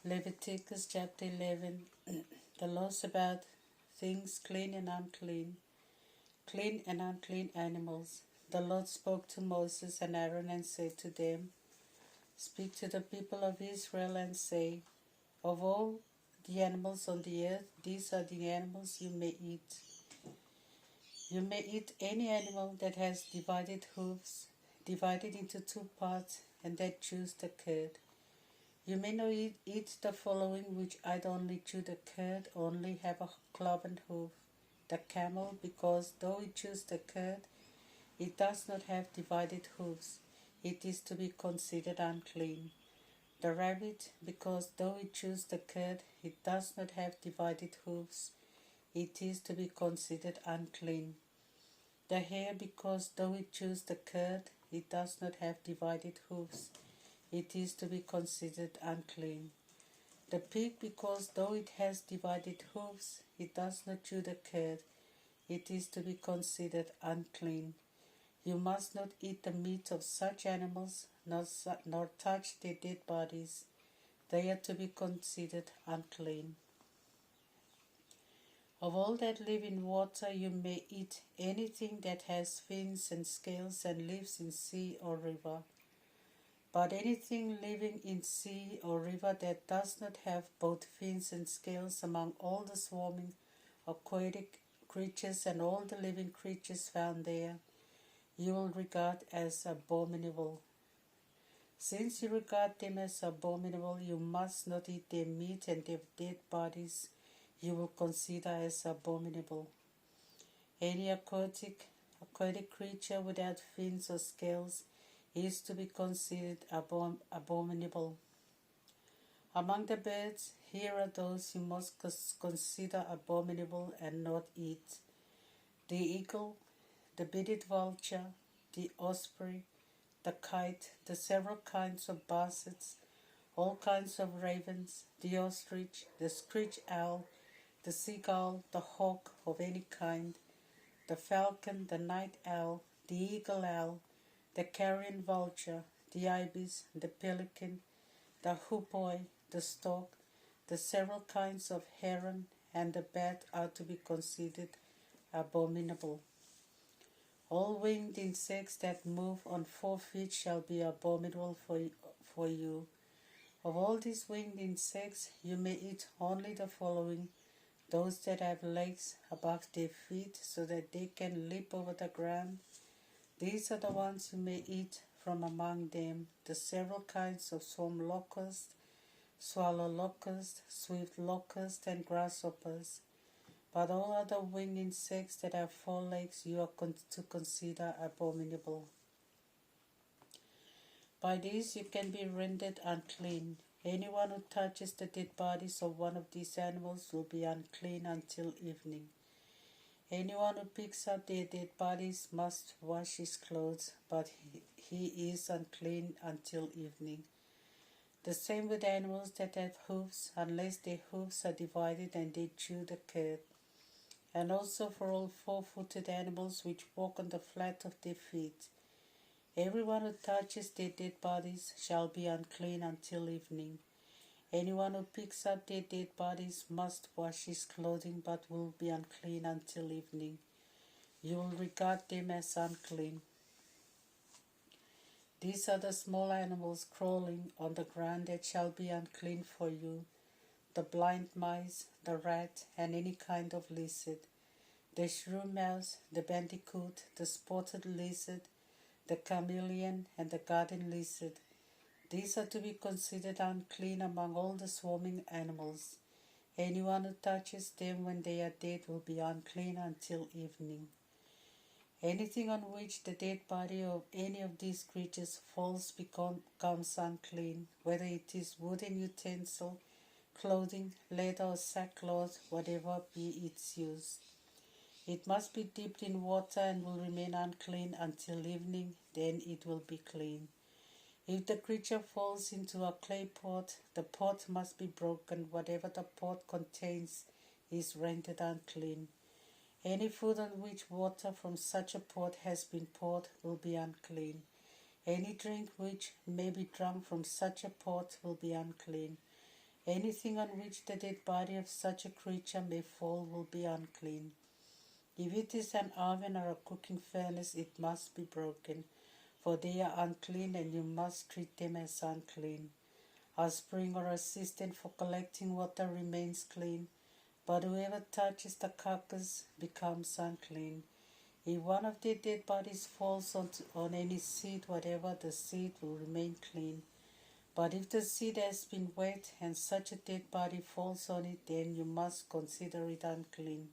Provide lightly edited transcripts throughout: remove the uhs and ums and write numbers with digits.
Leviticus chapter 11. The laws about things clean and unclean animals. The Lord spoke to Moses and Aaron and said to them, Speak to the people of Israel and say, Of all the animals on the earth, these are the animals you may eat. You may eat any animal that has divided hooves, divided into two parts, and that chews the cud. You may not eat the following, which either only chew the cud, only have a cloven hoof: the camel, because though it chews the cud, it does not have divided hoofs. It is to be considered unclean. The rabbit, because though it chews the cud, it does not have divided hoofs. It is to be considered unclean. The hare, because though it chews the cud, it does not have divided hoofs. It is to be considered unclean. The pig, because though it has divided hoofs, it does not chew the cud. It is to be considered unclean. You must not eat the meat of such animals, nor touch their dead bodies. They are to be considered unclean. Of all that live in water, you may eat anything that has fins and scales and lives in sea or river. But anything living in sea or river that does not have both fins and scales, among all the swarming aquatic creatures and all the living creatures found there, you will regard as abominable. Since you regard them as abominable, you must not eat their meat, and their dead bodies you will consider as abominable. Any aquatic creature without fins or scales is to be considered abominable. Among the birds, here are those you must consider abominable and not eat: the eagle, the bearded vulture, the osprey, the kite, the several kinds of buzzards, all kinds of ravens, the ostrich, the screech owl, the seagull, the hawk of any kind, the falcon, the night owl, the eagle owl, the carrion vulture, the ibis, the pelican, the hoopoe, the stork, the several kinds of heron, and the bat are to be considered abominable. All winged insects that move on 4 feet shall be abominable for you. Of all these winged insects you may eat only the following: those that have legs above their feet, so that they can leap over the ground. These are the ones you may eat from among them: the several kinds of swarm locust, swallow locust, swift locust, and grasshoppers. But all other winged insects that have 4 legs you are to consider abominable. By these you can be rendered unclean. Anyone who touches the dead bodies of one of these animals will be unclean until evening. Anyone who picks up their dead bodies must wash his clothes, but he is unclean until evening. The same with animals that have hoofs, unless their hoofs are divided and they chew the cud. And also for all 4-footed animals which walk on the flat of their feet. Everyone who touches their dead bodies shall be unclean until evening. Anyone who picks up their dead bodies must wash his clothing, but will be unclean until evening. You will regard them as unclean. These are the small animals crawling on the ground that shall be unclean for you: the blind mice, the rat, and any kind of lizard, the shrew mouse, the bandicoot, the spotted lizard, the chameleon, and the garden lizard. These are to be considered unclean among all the swarming animals. Anyone who touches them when they are dead will be unclean until evening. Anything on which the dead body of any of these creatures falls becomes unclean, whether it is wooden utensil, clothing, leather, or sackcloth, whatever be its use. It must be dipped in water and will remain unclean until evening, then it will be clean. If the creature falls into a clay pot, the pot must be broken. Whatever the pot contains is rendered unclean. Any food on which water from such a pot has been poured will be unclean. Any drink which may be drunk from such a pot will be unclean. Anything on which the dead body of such a creature may fall will be unclean. If it is an oven or a cooking furnace, it must be broken, for they are unclean, and you must treat them as unclean. A spring or a cistern for collecting water remains clean, but whoever touches the carcass becomes unclean. If one of the dead bodies falls on any seed, whatever the seed will remain clean. But if the seed has been wet and such a dead body falls on it, then you must consider it unclean.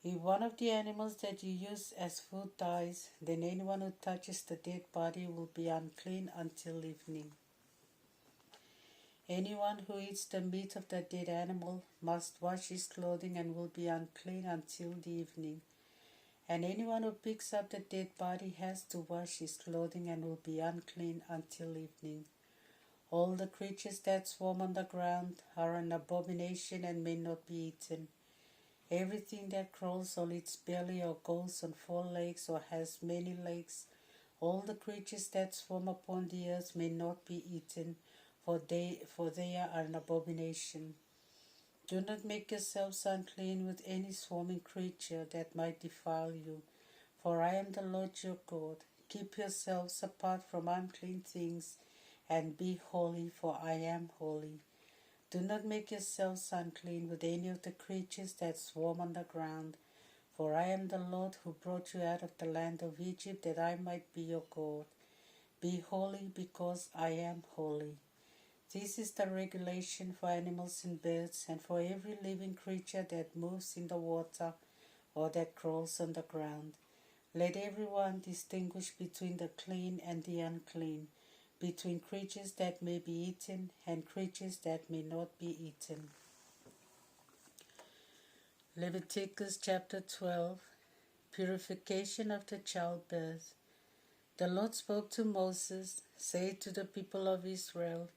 If one of the animals that you use as food dies, then anyone who touches the dead body will be unclean until evening. Anyone who eats the meat of the dead animal must wash his clothing and will be unclean until the evening. And anyone who picks up the dead body has to wash his clothing and will be unclean until evening. All the creatures that swarm on the ground are an abomination and may not be eaten. Everything that crawls on its belly or goes on 4 legs or has many legs, all the creatures that swarm upon the earth may not be eaten, for they are an abomination. Do not make yourselves unclean with any swarming creature that might defile you, for I am the Lord your God. Keep yourselves apart from unclean things, and be holy, for I am holy. Do not make yourselves unclean with any of the creatures that swarm on the ground, for I am the Lord who brought you out of the land of Egypt, that I might be your God. Be holy, because I am holy. This is the regulation for animals and birds, and for every living creature that moves in the water or that crawls on the ground. Let everyone distinguish between the clean and the unclean, between creatures that may be eaten and creatures that may not be eaten. Leviticus chapter 12. Purification of the childbirth. The Lord spoke to Moses, "Say to the people of Israel,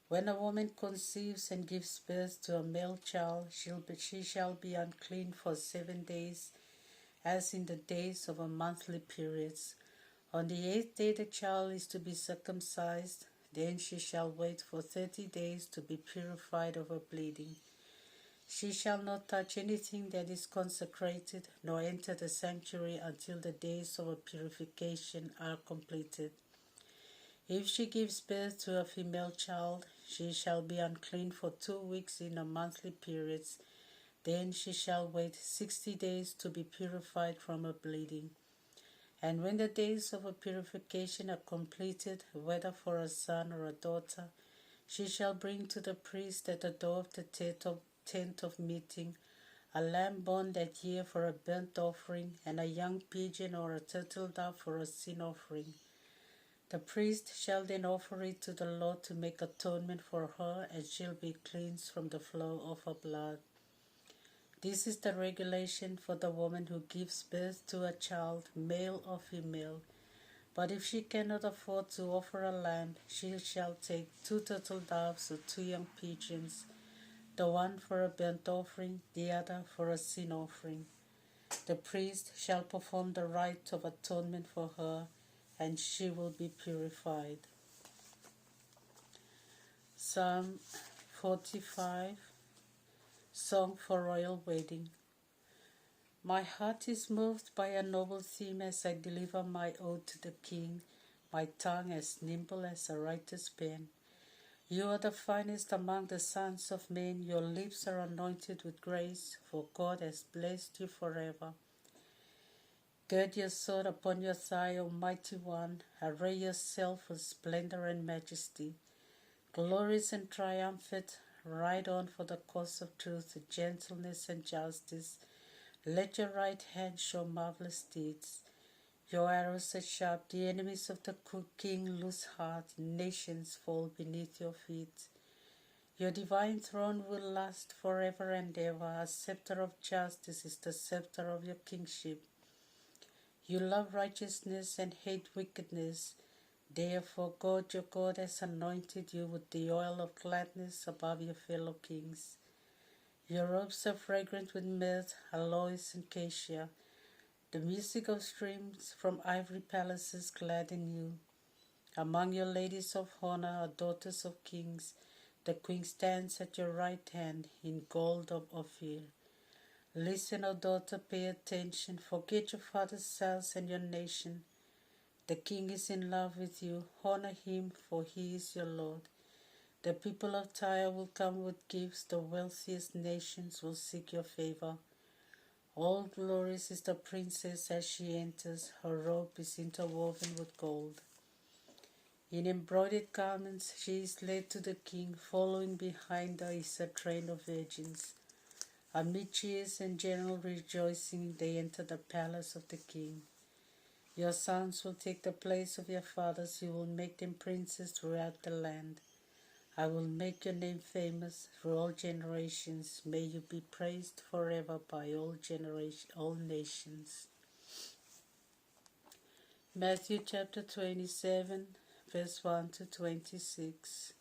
when a woman conceives and gives birth to a male child, she shall be unclean for 7 days, as in the days of a monthly periods. On the 8th day the child is to be circumcised. Then she shall wait for 30 days to be purified of her bleeding. She shall not touch anything that is consecrated, nor enter the sanctuary until the days of her purification are completed. If she gives birth to a female child, she shall be unclean for 2 weeks in her monthly periods. Then she shall wait 60 days to be purified from her bleeding. And when the days of her purification are completed, whether for a son or a daughter, she shall bring to the priest at the door of the tent of meeting a lamb born that year for a burnt offering, and a young pigeon or a turtle dove for a sin offering. The priest shall then offer it to the Lord to make atonement for her, and she'll be cleansed from the flow of her blood. This is the regulation for the woman who gives birth to a child, male or female. But if she cannot afford to offer a lamb, she shall take 2 turtle doves or 2 young pigeons, the one for a burnt offering, the other for a sin offering. The priest shall perform the rite of atonement for her, and she will be purified. Psalm 45, Song for Royal Wedding. My heart is moved by a noble theme as I deliver my ode to the King, my tongue as nimble as a writer's pen. You are the finest among the sons of men, your lips are anointed with grace, for God has blessed you forever. Gird your sword upon your thigh, O mighty one, array yourself with splendor and majesty. Glorious and triumphant, ride on for the cause of truth, gentleness and justice. Let your right hand show marvelous deeds. Your arrows are sharp, the enemies of the king lose heart, nations fall beneath your feet. Your divine throne will last forever and ever. A scepter of justice is the scepter of your kingship. You love righteousness and hate wickedness. Therefore God your God has anointed you with the oil of gladness above your fellow kings. Your robes are fragrant with myrrh, aloes, and cassia. The music of streams from ivory palaces gladden you. Among your ladies of honor are daughters of kings. The Queen stands at your right hand in gold of Ophir. Listen, O daughter, pay attention. Forget your father's house and your nation. The King is in love with you. Honor him, for he is your Lord. The people of Tyre will come with gifts. The wealthiest nations will seek your favor. All glorious is the princess as she enters. Her robe is interwoven with gold. In embroidered garments she is led to the king. Following behind her is a train of virgins. Amid cheers and general rejoicing they enter the palace of the king. Your sons will take the place of your fathers. You will make them princes throughout the land. I will make your name famous through all generations. May you be praised forever by all nations. Matthew chapter 27, verse 1 to 26.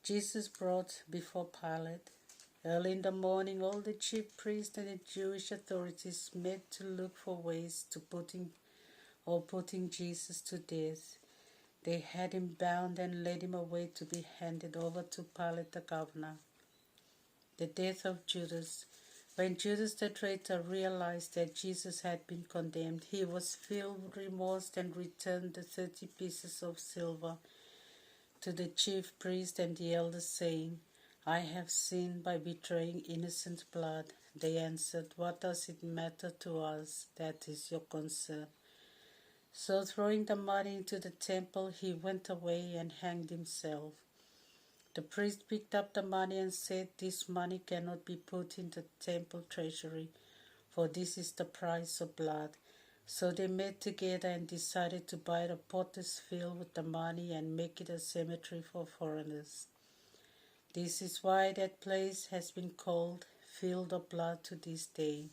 Jesus brought before Pilate. Early in the morning, all the chief priests and the Jewish authorities met to look for ways to putting Jesus to death. They had him bound and led him away to be handed over to Pilate the governor. The death of Judas. When Judas the traitor realized that Jesus had been condemned, he was filled with remorse and returned the 30 pieces of silver to the chief priest and the elders, saying, I have sinned by betraying innocent blood. They answered, What does it matter to us? That is your concern. So throwing the money into the temple, he went away and hanged himself. The priest picked up the money and said, This money cannot be put in the temple treasury, for this is the price of blood. So they met together and decided to buy the potter's field with the money and make it a cemetery for foreigners. This is why that place has been called Field of Blood to this day.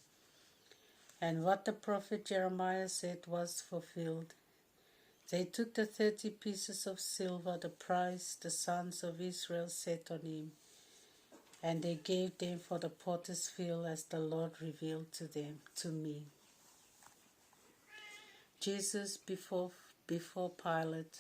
And what the prophet Jeremiah said was fulfilled. They took the 30 pieces of silver, the price the sons of Israel set on him, and they gave them for the potter's field as the Lord revealed to me. Jesus before Pilate.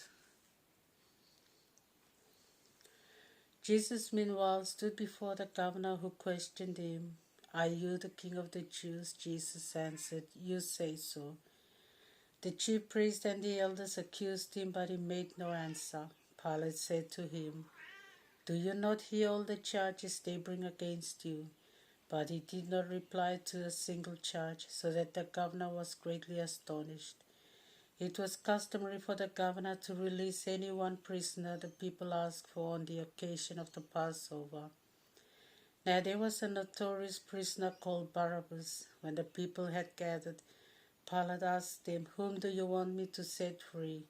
Jesus meanwhile stood before the governor, who questioned him. Are you the king of the Jews? Jesus answered, You say so. The chief priests and the elders accused him, but he made no answer. Pilate said to him, Do you not hear all the charges they bring against you? But he did not reply to a single charge, so that the governor was greatly astonished. It was customary for the governor to release any one prisoner the people asked for on the occasion of the Passover. Now there was a notorious prisoner called Barabbas. When the people had gathered, Pilate asked them, Whom do you want me to set free,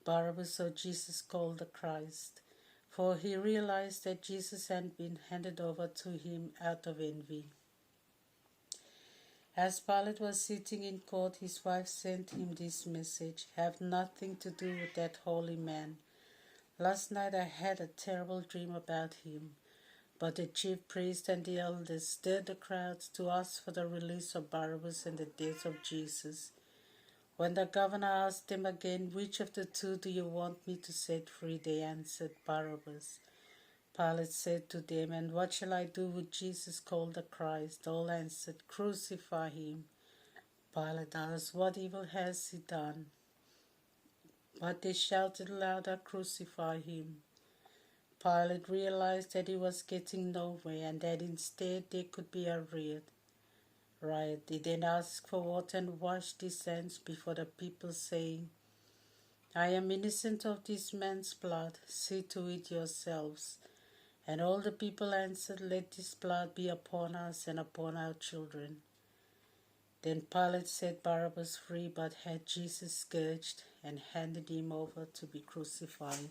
Barabbas or Jesus called the Christ? For he realized that Jesus had been handed over to him out of envy. As Pilate was sitting in court, his wife sent him this message, Have nothing to do with that holy man. Last night I had a terrible dream about him. But the chief priests and the elders stirred the crowds to ask for the release of Barabbas and the death of Jesus. When the governor asked them again, Which of the two do you want me to set free? They answered, Barabbas. Pilate said to them, And what shall I do with Jesus called the Christ? All answered, Crucify him. Pilate asked, What evil has he done? But they shouted louder, Crucify him. Pilate realized that he was getting nowhere and that instead there could be a riot. He then asked for water and washed his hands before the people, saying, I am innocent of this man's blood. See to it yourselves. And all the people answered, Let this blood be upon us and upon our children. Then Pilate set Barabbas free, but had Jesus scourged and handed him over to be crucified.